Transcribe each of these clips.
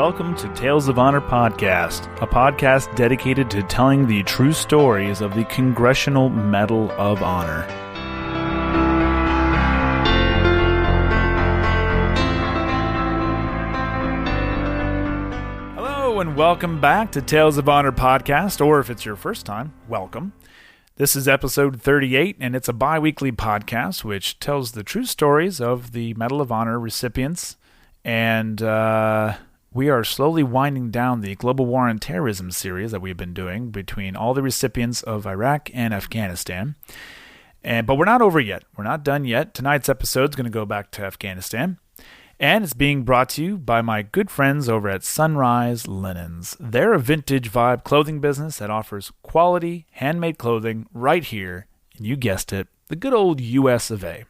welcome to Tales of Honor Podcast, a podcast dedicated to telling the true stories of the Congressional Medal of Honor. Hello and welcome back to Tales of Honor Podcast, or if it's your first time, welcome. This is episode 38, and it's a bi-weekly podcast which tells the true stories of the Medal of Honor recipients. And we are slowly winding down the Global War on Terrorism series that we've been doing between all the recipients of Iraq and Afghanistan. But we're not over yet. We're not done yet. Tonight's episode is going to go back to Afghanistan. And it's being brought to you by my good friends over at Sunrise Linens. They're a vintage vibe clothing business that offers quality, handmade clothing right here. And you guessed it, the good old US of A.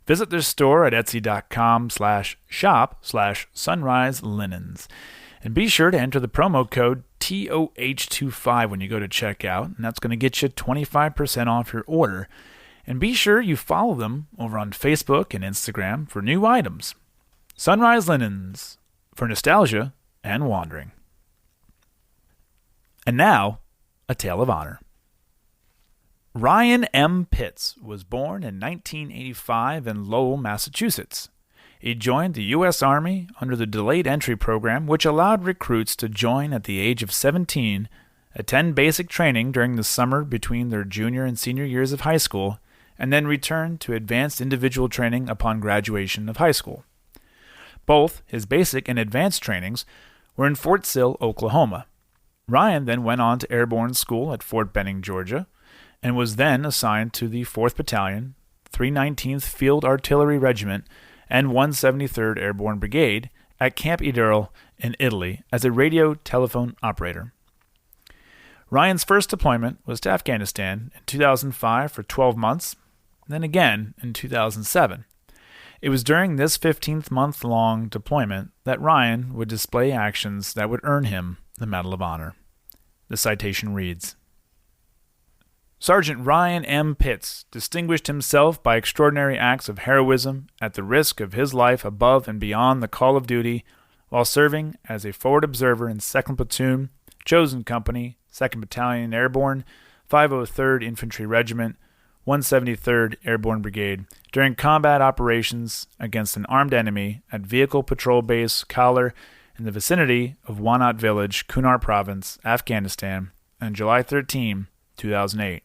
Visit their store at etsy.com/shop/Sunrise Linens. And be sure to enter the promo code TOH25 when you go to checkout, and that's going to get you 25% off your order. And be sure you follow them over on Facebook and Instagram for new items. Sunrise Linens, for nostalgia and wandering. And now, a tale of honor. Ryan M. Pitts was born in 1985 in Lowell, Massachusetts. He joined the U.S. Army under the Delayed Entry Program, which allowed recruits to join at the age of 17, attend basic training during the summer between their junior and senior years of high school, and then return to advanced individual training upon graduation of high school. Both his basic and advanced trainings were in Fort Sill, Oklahoma. Ryan then went on to airborne school at Fort Benning, Georgia, and was then assigned to the 4th Battalion, 319th Field Artillery Regiment, and 173rd Airborne Brigade at Camp Ederle in Italy as a radio telephone operator. Ryan's first deployment was to Afghanistan in 2005 for 12 months, then again in 2007. It was during this 15-month-long deployment that Ryan would display actions that would earn him the Medal of Honor. The citation reads, Sergeant Ryan M. Pitts distinguished himself by extraordinary acts of heroism at the risk of his life above and beyond the call of duty while serving as a forward observer in 2nd Platoon, Chosen Company, 2nd Battalion Airborne, 503rd Infantry Regiment, 173rd Airborne Brigade during combat operations against an armed enemy at Vehicle Patrol Base Khaler in the vicinity of Wanat Village, Kunar Province, Afghanistan, on July 13, 2008.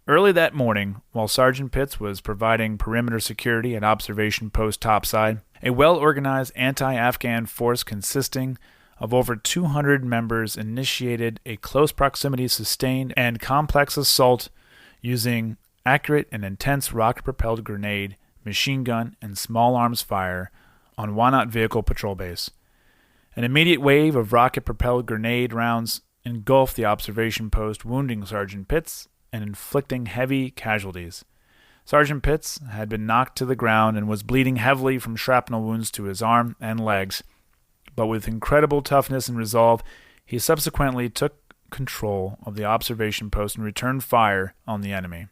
Early that morning, while Sergeant Pitts was providing perimeter security at Observation Post Topside, a well-organized anti-Afghan force consisting of over 200 members initiated a close proximity sustained and complex assault using accurate and intense rocket-propelled grenade, machine gun, and small arms fire on Wanat Vehicle Patrol Base. An immediate wave of rocket-propelled grenade rounds engulfed the observation post, wounding Sergeant Pitts and inflicting heavy casualties. Sergeant Pitts had been knocked to the ground and was bleeding heavily from shrapnel wounds to his arm and legs, but with incredible toughness and resolve, he subsequently took control of the observation post and returned fire on the enemy.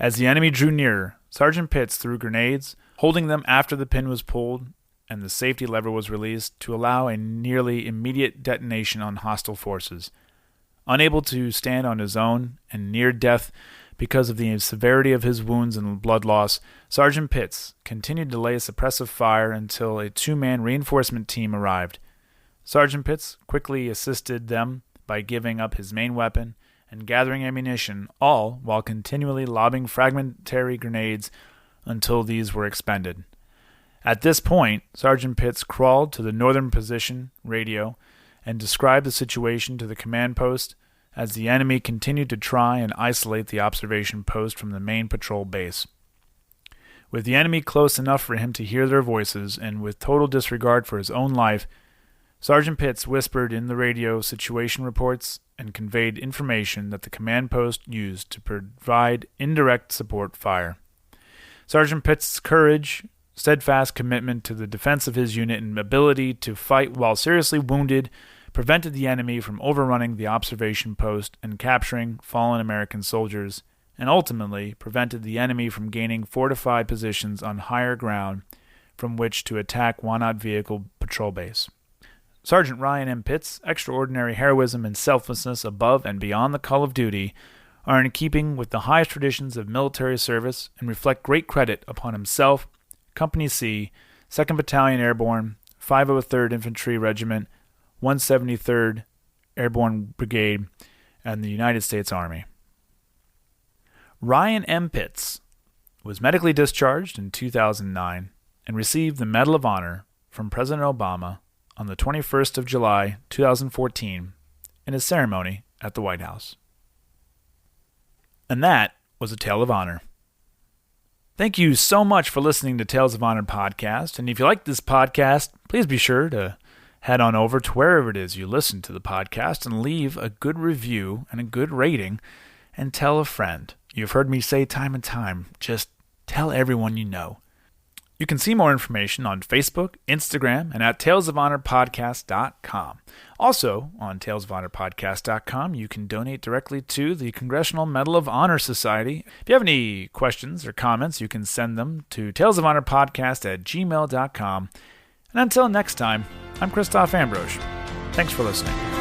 As the enemy drew nearer, Sergeant Pitts threw grenades, holding them after the pin was pulled and the safety lever was released to allow a nearly immediate detonation on hostile forces. Unable to stand on his own and near death because of the severity of his wounds and blood loss, Sergeant Pitts continued to lay suppressive fire until a 2-man reinforcement team arrived. Sergeant Pitts quickly assisted them by giving up his main weapon and gathering ammunition, all while continually lobbing fragmentary grenades until these were expended. At this point, Sergeant Pitts crawled to the northern position radio and described the situation to the command post as the enemy continued to try and isolate the observation post from the main patrol base. With the enemy close enough for him to hear their voices and with total disregard for his own life, Sergeant Pitts whispered in the radio situation reports and conveyed information that the command post used to provide indirect support fire. Sergeant Pitts' courage, steadfast commitment to the defense of his unit, and ability to fight while seriously wounded prevented the enemy from overrunning the observation post and capturing fallen American soldiers, and ultimately prevented the enemy from gaining fortified positions on higher ground from which to attack Wanat Vehicle Patrol Base. Sergeant Ryan M. Pitt's extraordinary heroism and selflessness above and beyond the call of duty are in keeping with the highest traditions of military service and reflect great credit upon himself, Company C, 2nd Battalion Airborne, 503rd Infantry Regiment, 173rd Airborne Brigade, and the United States Army. Ryan M. Pitts was medically discharged in 2009 and received the Medal of Honor from President Obama on the 21st of July, 2014, in a ceremony at the White House. And that was a Tale of Honor. Thank you so much for listening to Tales of Honor podcast, and if you like this podcast, please be sure to head on over to wherever it is you listen to the podcast and leave a good review and a good rating, and tell a friend. You've heard me say time and time, just tell everyone you know. You can see more information on Facebook, Instagram, and at talesofhonorpodcast.com. Also, on talesofhonorpodcast.com, you can donate directly to the Congressional Medal of Honor Society. If you have any questions or comments, you can send them to talesofhonorpodcast@gmail.com. And until next time, I'm Christoph Ambrose. Thanks for listening.